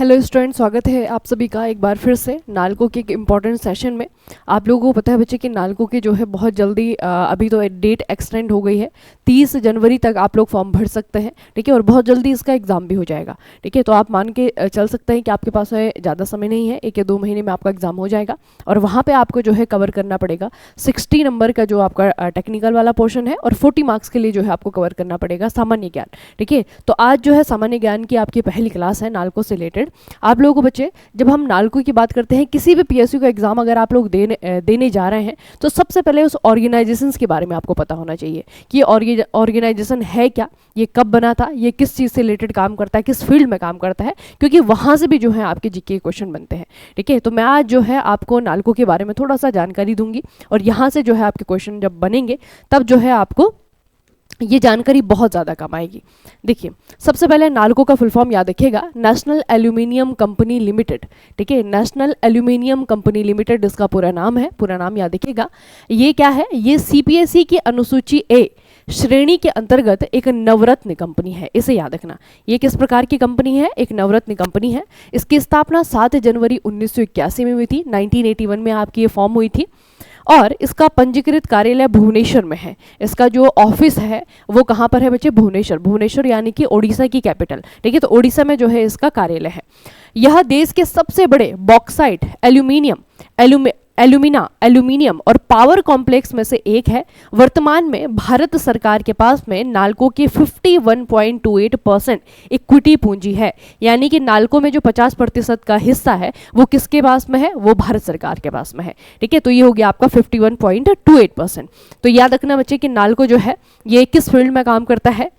Hello student, स्वागत है आप सभी का एक बार फिर से नालको के एक इम्पॉर्टेंट सेशन में। आप लोगों को पता है बच्चे कि नालको की जो है बहुत जल्दी अभी तो डेट एक्सटेंड हो गई है। 30 जनवरी तक आप लोग फॉर्म भर सकते हैं, ठीक है। और बहुत जल्दी इसका एग्ज़ाम भी हो जाएगा, ठीक है। तो आप मान के चल सकते हैं कि आपके पास ज़्यादा समय नहीं है, 1 या 2 महीने में आपका एग्ज़ाम हो जाएगा। और वहाँ पर आपको जो है कवर करना पड़ेगा 60 नंबर का जो आपका टेक्निकल वाला पोर्शन है, और 40 मार्क्स के लिए जो है आपको कवर करना पड़ेगा सामान्य ज्ञान, ठीक है। तो आज जो है सामान्य ज्ञान की आपकी पहली क्लास है नालको से रिलेटेड। आप लोगों को बच्चे, जब हम नालको की बात करते हैं, किसी भी पीएसयू का एग्जाम अगर आप लोग देने जा रहे हैं, तो सबसे पहले उस ऑर्गेनाइजेशंस के बारे में आपको पता होना चाहिए कि ये ऑर्गेनाइजेशन है क्या, ये कब बना था, ये किस चीज़ से रिलेटेड काम करता है, किस फील्ड में काम करता है, क्योंकि वहाँ से भी जो है आपके जीके क्वेश्चन बनते हैं, ठीक है। तो मैं आज जो है आपको नालको के बारे में थोड़ा सा जानकारी दूंगी, और यहाँ से जो है आपके क्वेश्चन जब बनेंगे तब जो है आपको ये जानकारी बहुत ज़्यादा काम आएगी। देखिए, सबसे पहले नालको का फुल फॉर्म याद रखिएगा, नेशनल एल्यूमिनियम कंपनी लिमिटेड, ठीक है। नेशनल एल्यूमिनियम कंपनी लिमिटेड इसका पूरा नाम है, पूरा नाम याद रखिएगा। ये क्या है, ये सीपीएसई की अनुसूची ए श्रेणी के अंतर्गत एक नवरत्न कंपनी है, इसे याद रखना। ये किस प्रकार की कंपनी है, एक नवरत्न कंपनी है। इसकी स्थापना 7 जनवरी 1981 में हुई थी, 1981 में आपकी ये फॉर्म हुई थी। और इसका पंजीकृत कार्यालय भुवनेश्वर में है। इसका जो ऑफिस है वो कहाँ पर है बच्चे, भुवनेश्वर। भुवनेश्वर यानी कि ओडिशा की कैपिटल, ठीक है। तो ओडिशा में जो है इसका कार्यालय है। यह देश के सबसे बड़े बॉक्साइट, एल्यूमिनियम और पावर कॉम्प्लेक्स में से एक है। वर्तमान में भारत सरकार के पास में नालको की 51.28% इक्विटी पूंजी है, यानी कि नालको में जो 50% का हिस्सा है वो किसके पास में है, वो भारत सरकार के पास में है, ठीक है। तो ये हो गया आपका 51.28%। तो याद रखना बच्चे कि नालको जो है ये किस फील्ड में काम करता है,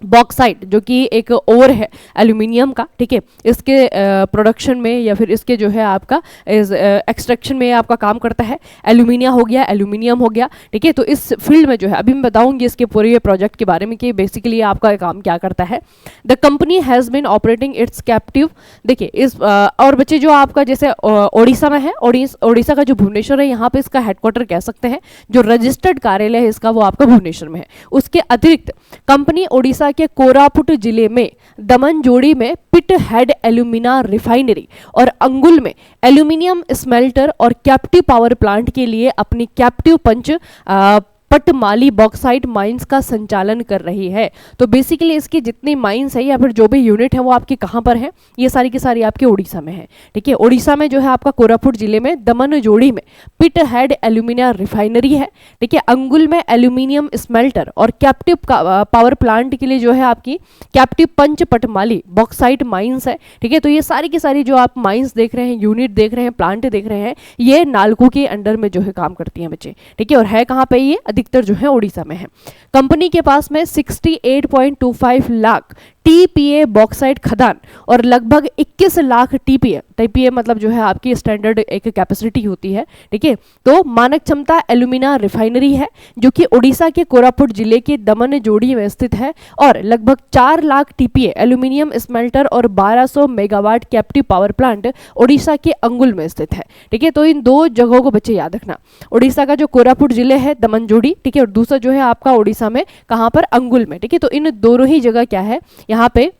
बॉक्साइट, जो कि एक ओर है एल्यूमिनियम का, ठीक है। इसके प्रोडक्शन में या फिर इसके जो है आपका एक्सट्रैक्शन में आपका काम करता है। एल्यूमिनिया हो गया, एल्यूमिनियम हो गया, ठीक है। तो इस फील्ड में जो है, अभी मैं बताऊंगी इसके पूरे प्रोजेक्ट के बारे में कि बेसिकली आपका काम क्या करता है। The company has been operating it's captive, देखिए इस और बच्चे जो आपका जैसे ओडिशा में है, ओडिशा का जो भुवनेश्वर है, यहाँ पे इसका हेडक्वार्टर कह सकते हैं। जो रजिस्टर्ड कार्यालय है इसका वो आपका भुवनेश्वर में है। उसके अतिरिक्त कंपनी ओडिशा के कोरापुट जिले में दमनजोड़ी में पिट हेड एल्यूमिना रिफाइनरी और अंगुल में एल्यूमिनियम स्मेल्टर और कैप्टिव पावर प्लांट के लिए अपनी कैप्टिव पटमाली बॉक्साइट माइंस का संचालन कर रही है। तो बेसिकली इसकी जितनी माइंस है या फिर जो भी यूनिट है वो आपकी कहाँ पर है, ये सारी की सारी आपके उड़ीसा में है, ठीक है। उड़ीसा में जो है आपका कोरापुट जिले में दमनजोड़ी में पिट हेड एल्यूमिनिया रिफाइनरी है, ठीक है। अंगुल में एल्यूमिनियम स्मेल्टर और कैप्टिव पावर प्लांट के लिए जो है आपकी कैप्टिव पटमाली बॉक्साइट माइंस है, ठीक है। तो ये सारी की सारी जो आप माइंस देख रहे हैं, यूनिट देख रहे हैं, प्लांट देख रहे हैं, ये नालको के अंडर में जो है काम करती हैं बच्चे, ठीक है। और है कहाँ पे, ये अधिकतर जो है ओडिशा में है। कंपनी के पास में 68.25 लाख टीपीए बॉक्साइट खदान और लगभग 21 लाख टीपीए मतलब जो है आपकी स्टैंडर्ड एक कैपेसिटी होती है, ठीक है। तो मानक क्षमता एल्यूमिना रिफाइनरी है, जो कि ओडिशा के कोरापुट जिले के दमनजोड़ी में स्थित है, और लगभग 4 लाख टीपीए एल्यूमिनियम स्मेल्टर और 1200 megawatt captive power plant Odisha के अंगुल में स्थित है, ठीक है। तो इन दो जगहों को बच्चे याद रखना, ओडिशा का जो कोरापुट जिले है दमनजोड़ी, ठीक है, और दूसरा जो है आपका ओडिशा में कहाँ पर, अंगुल में, ठीक है। तो इन दोनों ही जगह क्या है, यहाँ पे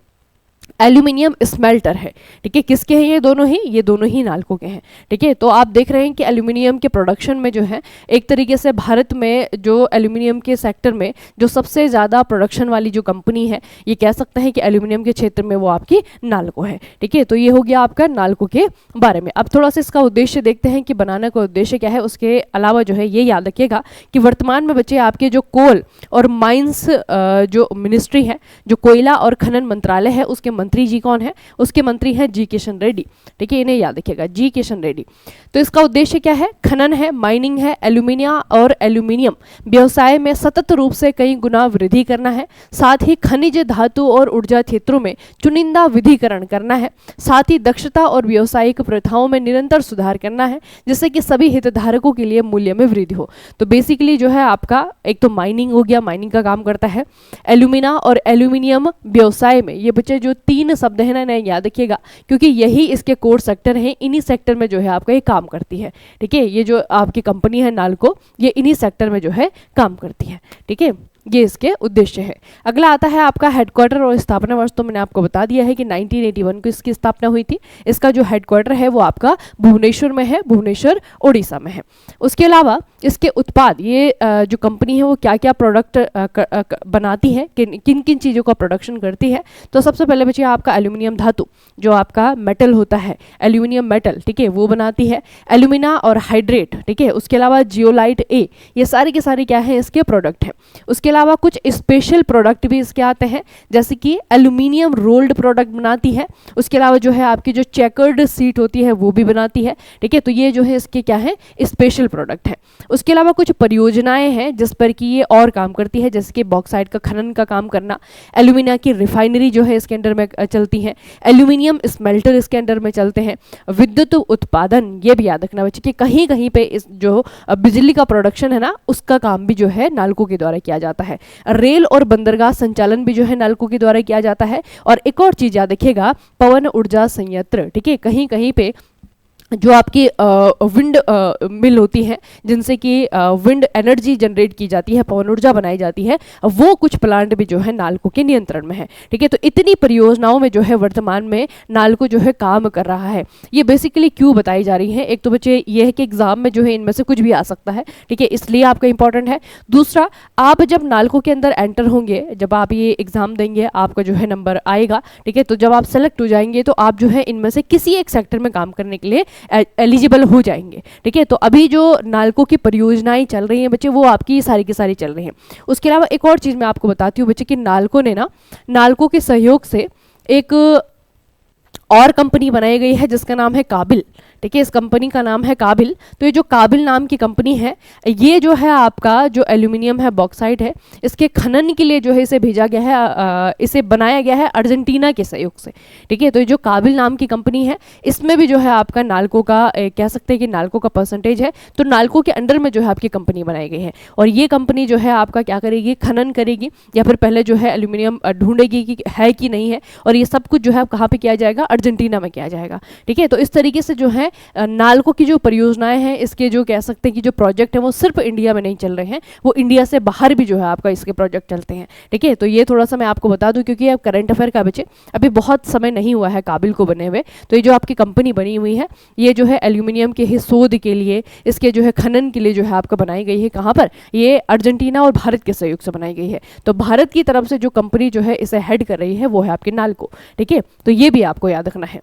एल्यूमिनियम स्मेल्टर है, ठीक है। किसके हैं ये दोनों ही नालको के हैं, ठीक है। तो आप देख रहे हैं कि एल्यूमिनियम के प्रोडक्शन में जो है एक तरीके से भारत में जो एल्यूमिनियम के सेक्टर में जो सबसे ज़्यादा प्रोडक्शन वाली जो कंपनी है, ये कह सकते हैं कि एल्यूमिनियम के क्षेत्र में वो आपकी नालको है, ठीक है। तो ये हो गया आपका नालको के बारे में। अब थोड़ा सा इसका उद्देश्य देखते हैं कि बनाने का उद्देश्य क्या है। उसके अलावा जो है ये याद रखिएगा कि वर्तमान में बच्चे आपके जो कोल और माइंस जो मिनिस्ट्री है, जो कोयला और खनन मंत्रालय है, उसके मंत्री जी कौन है, उसके मंत्री हैं जी किशन रेड्डी, ठीक है। इन्हें याद रखिएगा, जी किशन रेड्डी। तो इसका उद्देश्य क्या है, खनन है, माइनिंग है, एल्यूमिनिया और एल्यूमिनियम व्यवसाय में सतत रूप से कई गुना वृद्धि करना है। साथ ही खनिज धातु और ऊर्जा क्षेत्रों में चुनिंदा विधिकरण करना है। साथ ही दक्षता और व्यावसायिक प्रथाओं में निरंतर सुधार करना है, जिससे कि सभी हितधारकों के लिए मूल्य में वृद्धि हो। तो बेसिकली जो है आपका एक तो माइनिंग हो गया, माइनिंग का काम करता है, एल्यूमिना और एल्यूमिनियम व्यवसाय में, ये बच्चे जो 3 शब्द है ना, याद रखिएगा, क्योंकि यही इसके कोर सेक्टर हैं, इन्हीं सेक्टर में जो है आपका ये काम करती है, ठीक है। ये जो आपकी कंपनी है नालको, ये इन्हीं सेक्टर में जो है काम करती है, ठीक है। ये इसके उद्देश्य है। अगला आता है आपका हेडक्वार्टर और स्थापना वर्ष, तो मैंने आपको बता दिया है कि 1981 को इसकी स्थापना हुई थी। इसका जो हेडक्वार्टर है वो आपका भुवनेश्वर में है, भुवनेश्वर उड़ीसा में है। उसके अलावा इसके उत्पाद, ये जो कंपनी है वो क्या क्या प्रोडक्ट बनाती है, किन किन चीज़ों का प्रोडक्शन करती है। तो सबसे पहले बच्चे आपका एल्यूमिनियम धातु, जो आपका मेटल होता है एल्यूमिनियम मेटल, ठीक है, वो बनाती है। एल्यूमिना और हाइड्रेट, ठीक है। उसके अलावा जियोलाइट ए, ये सारे के सारे क्या है इसके प्रोडक्ट हैं। उसके अलावा कुछ स्पेशल प्रोडक्ट भी इसके आते हैं, जैसे कि एल्यूमिनियम रोल्ड प्रोडक्ट बनाती है। उसके अलावा जो है आपकी जो चेकर्ड सीट होती है वो भी बनाती है, ठीक है। तो ये जो है इसके क्या है स्पेशल प्रोडक्ट है। उसके अलावा कुछ परियोजनाएं हैं जिस पर कि ये और काम करती है, जैसे कि बॉक्साइट का खनन का काम करना, एल्यूमिना की रिफाइनरी जो है इसके अंडर में चलती है, एल्यूमिनियम स्मेल्टर इसके अंडर में चलते हैं, विद्युत उत्पादन, ये भी याद रखना बच्चे कि कहीं कहीं पे इस जो बिजली का प्रोडक्शन है ना उसका काम भी जो है नालकों के द्वारा किया जाता है। रेल और बंदरगाह संचालन भी जो है नालकों के द्वारा किया जाता है। और एक और चीज याद रखिएगा, पवन ऊर्जा संयंत्र, ठीक है, कहीं कहीं पे जो आपकी विंड मिल होती है जिनसे कि विंड एनर्जी जनरेट की जाती है, पवन ऊर्जा बनाई जाती है, वो कुछ प्लांट भी जो है नालको के नियंत्रण में है, ठीक है। तो इतनी परियोजनाओं में जो है वर्तमान में नालको जो है काम कर रहा है। ये बेसिकली क्यों बताई जा रही है, एक तो बच्चे ये है कि एग्जाम में जो है इनमें से कुछ भी आ सकता है, ठीक है, इसलिए आपका इंपॉर्टेंट है। दूसरा, आप जब नालको के अंदर एंटर होंगे, जब आप ये एग्जाम देंगे आपका जो है नंबर आएगा, ठीक है, तो जब आप सेलेक्ट हो जाएंगे तो आप जो है इनमें से किसी एक सेक्टर में काम करने के लिए एलिजिबल हो जाएंगे, ठीक है। तो अभी जो नालको की परियोजनाएं चल रही हैं बच्चे वो आपकी सारी की सारी चल रही हैं। उसके अलावा एक और चीज़ मैं आपको बताती हूँ बच्चे कि नालको के सहयोग से एक और कंपनी बनाई गई है जिसका नाम है काबिल, ठीक है। इस कंपनी का नाम है काबिल। तो ये जो काबिल नाम की कंपनी है, ये जो है आपका जो एल्यूमिनियम है, बॉक्साइट है, इसके खनन के लिए जो है इसे भेजा गया है, इसे बनाया गया है अर्जेंटीना के सहयोग से, ठीक है। तो ये जो काबिल नाम की कंपनी है इसमें भी जो है आपका नालको का कह सकते हैं कि नालको का परसेंटेज है। तो नालको के अंडर में जो है आपकी कंपनी बनाई गई है और ये कंपनी जो है आपका क्या करेगी, खनन करेगी या फिर पहले जो है एल्यूमिनियम ढूंढेगी कि है कि नहीं है, और ये सब कुछ जो है कहाँ पे किया जाएगा, अर्जेंटीना में किया जाएगा, ठीक है। तो इस तरीके से जो है नालको की जो परियोजनाएं हैं, इसके जो कह सकते हैं कि जो प्रोजेक्ट है वो सिर्फ इंडिया में नहीं चल रहे हैं, वो इंडिया से बाहर भी जो है आपका इसके प्रोजेक्ट चलते हैं, ठीक है। तो ये थोड़ा सा मैं आपको बता दूं क्योंकि अब करंट अफेयर का बच्चे अभी बहुत समय नहीं हुआ है काबिल को बने हुए। तो ये जो आपकी कंपनी बनी हुई है ये जो है एल्यूमिनियम के ही शोध के लिए, इसके जो है खनन के लिए जो है आपका बनाई गई है। कहाँ पर, ये अर्जेंटीना और भारत के सहयोग से बनाई गई है। तो भारत की तरफ से जो कंपनी जो है इसे हेड कर रही है वो है आपकी नालको, ठीक है। तो ये भी आपको याद रखना है।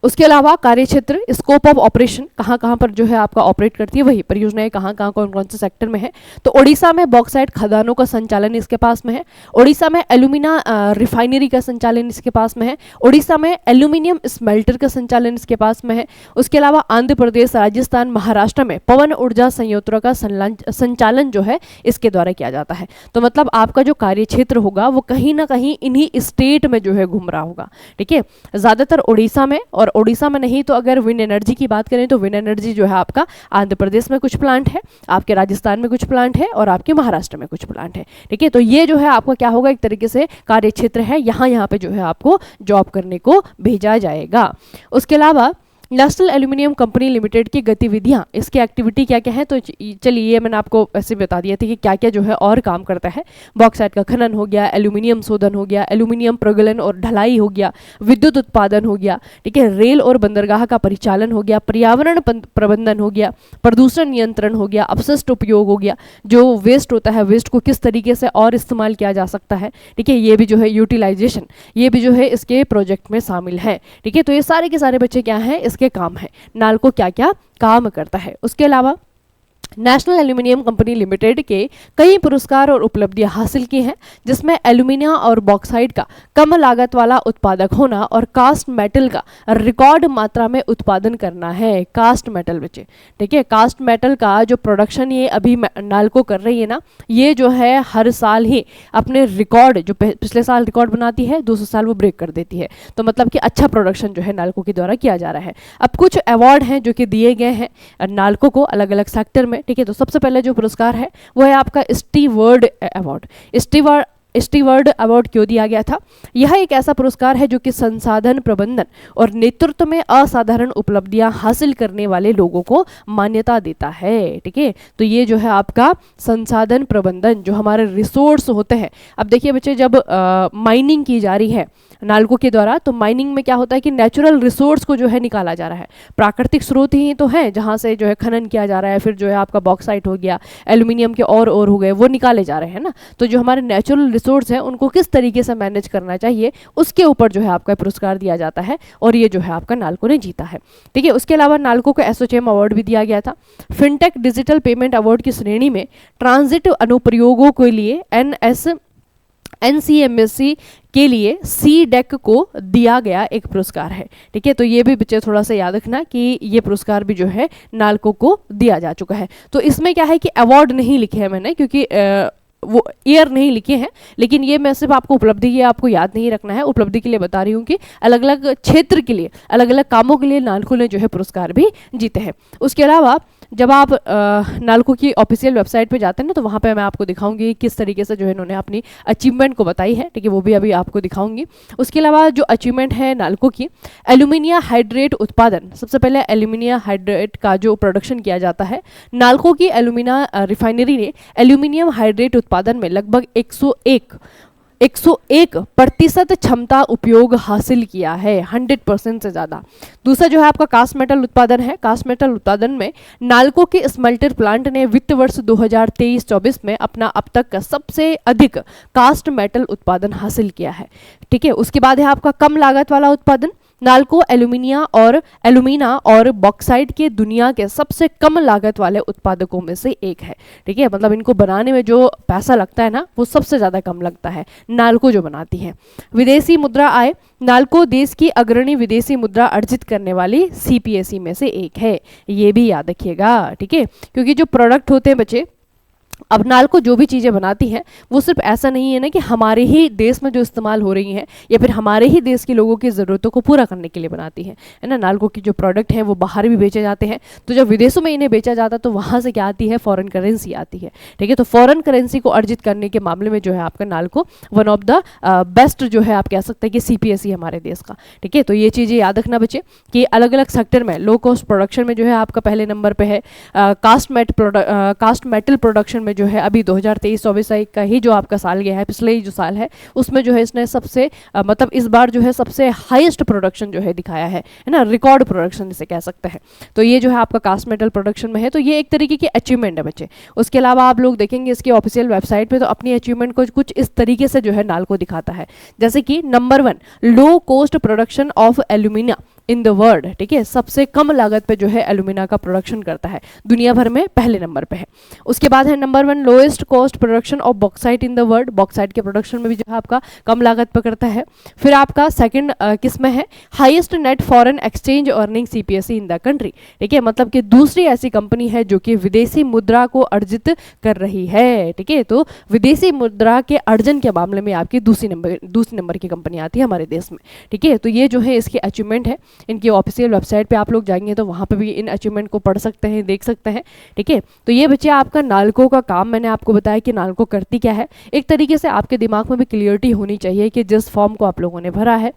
उसके अलावा कार्यक्षेत्र, स्कोप ऑफ ऑपरेशन, कहाँ कहाँ पर जो है आपका ऑपरेट करती है, वही परियोजनाएं कहाँ कहाँ कौन कौन से सेक्टर में है। तो ओडिशा में बॉक्साइट खदानों का संचालन इसके पास में है। ओडिशा में एल्यूमिना रिफाइनरी का संचालन इसके पास में है। ओडिशा में एल्यूमिनियम स्मेल्टर का संचालन इसके पास में है। उसके अलावा आंध्र प्रदेश, राजस्थान, महाराष्ट्र में पवन ऊर्जा संयंत्रों का संचालन जो है इसके द्वारा किया जाता है। तो मतलब आपका जो कार्यक्षेत्र होगा वो कहीं ना कहीं इन्हीं स्टेट में जो है घूम रहा होगा, ठीक है। ज़्यादातर ओडिशा में, और ओडिशा में नहीं तो अगर विंड एनर्जी की बात करें तो विंड एनर्जी जो है आपका आंध्र प्रदेश में कुछ प्लांट है, आपके राजस्थान में कुछ प्लांट है और आपके महाराष्ट्र में कुछ प्लांट है, ठीक है। तो ये जो है आपका क्या होगा, एक तरीके से कार्य क्षेत्र है, यहाँ पे जो है आपको जॉब करने को भेजा जाएगा। उसके अलावा नेशनल एल्यूमिनियम कंपनी लिमिटेड की गतिविधियां, इसकी एक्टिविटी क्या क्या है, तो चलिए ये मैंने आपको ऐसे बता दिया था कि क्या क्या जो है और काम करता है। बॉक्साइट का खनन हो गया, एल्यूमिनियम शोधन हो गया, एल्यूमिनियम प्रगलन और ढलाई हो गया, विद्युत उत्पादन हो गया, ठीक है, रेल और बंदरगाह का परिचालन हो गया, पर्यावरण प्रबंधन हो गया, प्रदूषण नियंत्रण हो गया, अपशिष्ट उपयोग हो गया, जो वेस्ट होता है वेस्ट को किस तरीके से और इस्तेमाल किया जा सकता है, ठीक है, ये भी जो है यूटिलाइजेशन, ये भी जो है इसके प्रोजेक्ट में शामिल है, ठीक है। तो ये सारे के सारे बच्चे क्या हैं, के काम है, नालको क्या क्या काम करता है। उसके अलावा नेशनल एल्यूमिनियम कंपनी लिमिटेड के कई पुरस्कार और उपलब्धियां हासिल की हैं, जिसमें एल्यूमिनियम और बॉक्साइट का कम लागत वाला उत्पादक होना और कास्ट मेटल का रिकॉर्ड मात्रा में उत्पादन करना है। कास्ट मेटल बच्चे, ठीक है, कास्ट मेटल का जो प्रोडक्शन ये अभी नालको कर रही है ना, ये जो है हर साल ही अपने रिकॉर्ड, जो पिछले साल रिकॉर्ड बनाती है दूसरे साल वो ब्रेक कर देती है। तो मतलब कि अच्छा प्रोडक्शन जो है नालको के द्वारा किया जा रहा है। अब कुछ अवार्ड हैं जो कि दिए गए हैं नालको को अलग अलग सेक्टर में, ठीक है। तो सबसे पहले जो पुरस्कार है वो है आपका स्टीवर्ड अवार्ड। स्टीवर्ड अवार्ड क्यों दिया गया था? यह एक ऐसा पुरस्कार है जो कि संसाधन प्रबंधन और नेतृत्व में असाधारण उपलब्धियां हासिल करने वाले लोगों को मान्यता देता है। ठीक है, तो ये जो है आपका संसाधन प्रबंधन, जो हमारे रिसोर्स होते हैं। अब देखिए बच्चे, जब माइनिंग की जा रही है नालकों के द्वारा, तो माइनिंग में क्या होता है कि नेचुरल रिसोर्स को जो है निकाला जा रहा है। प्राकृतिक स्रोत ही तो है जहाँ से जो है खनन किया जा रहा है, फिर जो है आपका बॉक्साइट हो गया, एल्यूमिनियम के और हो गए, वो निकाले जा रहे हैं ना। तो जो हमारे नेचुरल रिसोर्स हैं उनको किस तरीके से मैनेज करना चाहिए, उसके ऊपर जो है आपका पुरस्कार दिया जाता है, और ये जो है आपका नालको ने जीता है। ठीक है, उसके अलावा नालको को एसोचैम अवार्ड भी दिया गया था। फिनटेक डिजिटल पेमेंट अवार्ड की श्रेणी में ट्रांजिट अनुप्रयोगों के लिए NCMSC के लिए CDEC को दिया गया एक पुरस्कार है। ठीक है, तो ये भी बच्चे थोड़ा सा याद रखना कि ये पुरस्कार भी जो है नालको को दिया जा चुका है। तो इसमें क्या है कि अवार्ड नहीं लिखे हैं मैंने, क्योंकि वो ईयर नहीं लिखे हैं, लेकिन ये मैं सिर्फ आपको उपलब्धि, ये आपको याद नहीं रखना है, उपलब्धि के लिए बता रही हूँ कि अलग अलग क्षेत्र के लिए, अलग अलग कामों के लिए नालको ने जो है पुरस्कार भी जीते हैं। उसके अलावा जब आप नालको की ऑफिशियल वेबसाइट पे जाते हैं ना, तो वहाँ पे मैं आपको दिखाऊंगी किस तरीके से जो है इन्होंने अपनी अचीवमेंट को बताई है। ठीक है, वो भी अभी आपको दिखाऊंगी। उसके अलावा जो अचीवमेंट है नालको की, एल्यूमिनियम हाइड्रेट उत्पादन। सबसे पहले एल्यूमिनियम हाइड्रेट का जो प्रोडक्शन किया जाता है, नालको की एल्यूमिना रिफाइनरी ने एल्यूमिनियम हाइड्रेट उत्पादन में लगभग 101% क्षमता उपयोग हासिल किया है, 100% से ज़्यादा। दूसरा जो है आपका कास्ट मेटल उत्पादन है। कास्ट मेटल उत्पादन में नालको के स्मेल्टर प्लांट ने वित्त वर्ष 2023-24 में अपना अब तक का सबसे अधिक कास्ट मेटल उत्पादन हासिल किया है। ठीक है, उसके बाद है आपका कम लागत वाला उत्पादन। नालको एल्यूमिना और बॉक्साइट के दुनिया के सबसे कम लागत वाले उत्पादकों में से एक है। ठीक है, मतलब इनको बनाने में जो पैसा लगता है ना, वो सबसे ज़्यादा कम लगता है नालको जो बनाती है। विदेशी मुद्रा आय, नालको देश की अग्रणी विदेशी मुद्रा अर्जित करने वाली CPSE में से एक है, ये भी याद रखिएगा। ठीक है, क्योंकि जो प्रोडक्ट होते हैं बच्चे, अब नालको जो भी चीज़ें बनाती हैं वो सिर्फ ऐसा नहीं है ना कि हमारे ही देश में जो इस्तेमाल हो रही हैं या फिर हमारे ही देश के लोगों की ज़रूरतों को पूरा करने के लिए बनाती है ना। नालको की जो प्रोडक्ट हैं वो बाहर भी बेचे जाते हैं, तो जब विदेशों में इन्हें बेचा जाता है तो वहाँ से क्या आती है, फॉरेन करेंसी आती है। ठीक है, तो फॉरेन करेंसी को अर्जित करने के मामले में जो है आपका NALCO one of the best जो है आप कह सकते हैं कि CPSE हमारे देश का। ठीक है, तो ये चीज़ें याद रखना बच्चे कि अलग अलग सेक्टर में लो कॉस्ट प्रोडक्शन में जो है आपका पहले नंबर पर है। कास्ट मेटल प्रोडक्शन जो है अभी 2023-24 का ही जो आपका साल गया है, पिछले ही जो साल है, उसमें जो है इसने सबसे मतलब इस बार जो है सबसे हाईएस्ट प्रोडक्शन जो है दिखाया है ना, रिकॉर्ड प्रोडक्शन इसे कह सकते हैं। तो ये जो है आपका कास्ट मेटल प्रोडक्शन में है, तो ये एक तरीके की अचीवमेंट है बच्चे। उसके अलावा आप लोग देखेंगे इसकी ऑफिशियल वेबसाइट पे, तो अपनी अचीवमेंट को कुछ इस तरीके से जो है नालको दिखाता है, जैसे कि number 1 low cost production of alumina in the world. ठीक है, सबसे कम लागत पे जो है एल्यूमिना का प्रोडक्शन करता है, दुनिया भर में पहले नंबर पे है। उसके बाद है number 1 lowest cost production of bauxite in the world, bauxite के प्रोडक्शन में भी जो है आपका कम लागत पे करता है। फिर आपका सेकंड किस में है, highest net foreign exchange earning CPSE in the country. ठीक है, मतलब कि दूसरी ऐसी कंपनी है जो कि विदेशी मुद्रा को अर्जित कर रही है। ठीक है, तो विदेशी मुद्रा के अर्जन के मामले में आपकी दूसरी नंबर की कंपनी आती है हमारे देश में। ठीक है, तो ये जो है इसकी अचीवमेंट है। इनकी ऑफिशियल वेबसाइट पे आप लोग जाएंगे तो वहाँ पे भी इन अचीवमेंट को पढ़ सकते हैं, देख सकते हैं। ठीक है, तो ये बच्चे आपका नालको का काम, मैंने आपको बताया कि नालको करती क्या है। एक तरीके से आपके दिमाग में भी क्लियरिटी होनी चाहिए कि जिस फॉर्म को आप लोगों ने भरा है,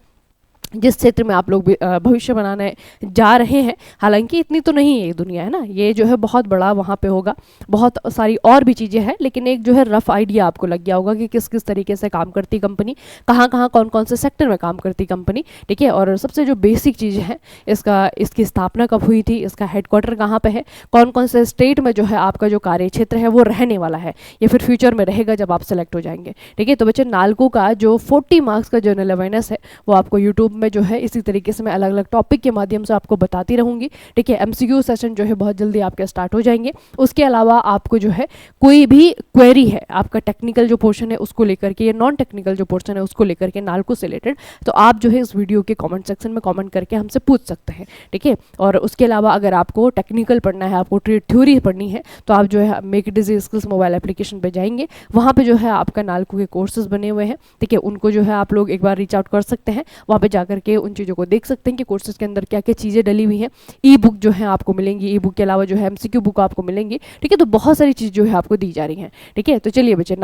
जिस क्षेत्र में आप लोग भविष्य बनाने जा रहे हैं, हालांकि इतनी तो नहीं है ये दुनिया, है ना, ये जो है बहुत बड़ा वहाँ पे होगा, बहुत सारी और भी चीज़ें हैं, लेकिन एक जो है रफ आइडिया आपको लग गया होगा कि किस किस तरीके से काम करती कंपनी, कहाँ कहाँ कौन कौन से सेक्टर में काम करती कंपनी। ठीक है, और सबसे जो बेसिक चीज़ें हैं, इसकी स्थापना कब हुई थी, इसका हेडक्वार्टर कहाँ पर है, कौन कौन से स्टेट में जो है आपका जो कार्य क्षेत्र है वो रहने वाला है या फिर फ्यूचर में रहेगा जब आप सेलेक्ट हो जाएंगे। ठीक है, तो बच्चे नालको का जो 40 मार्क्स का जनरल अवेयरनेस है वो आपको यूट्यूब में जो है इसी तरीके से मैं अलग अलग टॉपिक के माध्यम से आपको बताती रहूंगी। ठीक है, MCQ सेशन जो है बहुत जल्दी आपके स्टार्ट हो जाएंगे। उसके अलावा आपको जो है कोई भी क्वेरी है आपका टेक्निकल जो पोर्शन है उसको लेकर के या नॉन टेक्निकल जो पोर्शन है उसको लेकर के नालको से रिलेटेड, तो आप जो है इस वीडियो के कमेंट सेक्शन में कमेंट करके हमसे पूछ सकते हैं। ठीक है, और उसके अलावा अगर आपको टेक्निकल पढ़ना है, आपको ट्रेड थ्योरी पढ़नी है, तो आप जो है make it easy skills mobile application पे जाएंगे, वहाँ पे जो है आपका नालको के कोर्सेज बने हुए हैं। ठीक है, उनको जो है आप लोग एक बार रीच आउट कर सकते हैं, वहाँ पे जाकर करके उन चीज़ों को देख सकते हैं कि कोर्सेज के अंदर क्या क्या चीज़ें डली हुई हैं। ई बुक जो है आपको मिलेंगी, ई बुक के अलावा जो है MCQ बुक आपको मिलेंगी, ठीक है। तो बहुत सारी चीज़ जो है आपको दी जा रही हैं, ठीक है। तो चलिए बच्चे,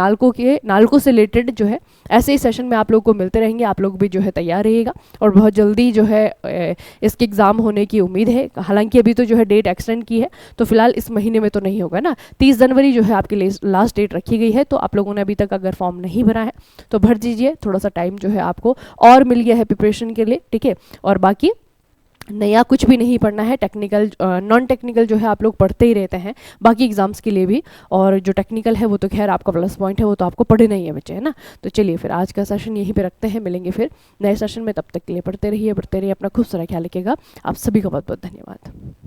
नालको से रिलेटेड जो है ऐसे ही सेशन में आप लोग को मिलते रहेंगे। आप लोग भी जो है तैयार रहिएगा और बहुत जल्दी जो है इसके एग्ज़ाम होने की उम्मीद है। हालांकि अभी तो जो है डेट एक्सटेंड की है, तो फिलहाल इस महीने में तो नहीं होगा ना। 30 जनवरी जो है आपके लिए लास्ट डेट रखी गई है। तो आप लोगों ने अभी तक अगर फॉर्म नहीं भरा है तो भर दीजिए, थोड़ा सा टाइम जो है आपको और मिल गया है प्रिपरेशन के लिए, ठीक है। और बाकी नया कुछ भी नहीं पढ़ना है। टेक्निकल नॉन टेक्निकल जो है आप लोग पढ़ते ही रहते हैं बाकी एग्जाम्स के लिए भी, और जो टेक्निकल है वो तो खैर आपका प्लस पॉइंट है, वो तो आपको पढ़ना ही है बच्चे, है ना। तो चलिए फिर आज का सेशन यहीं पे रखते हैं, मिलेंगे फिर नए सेशन में। तब तक के लिए पढ़ते रहिए, अपना खूब सारा ख्याल रखिएगा। आप सभी का बहुत बहुत धन्यवाद।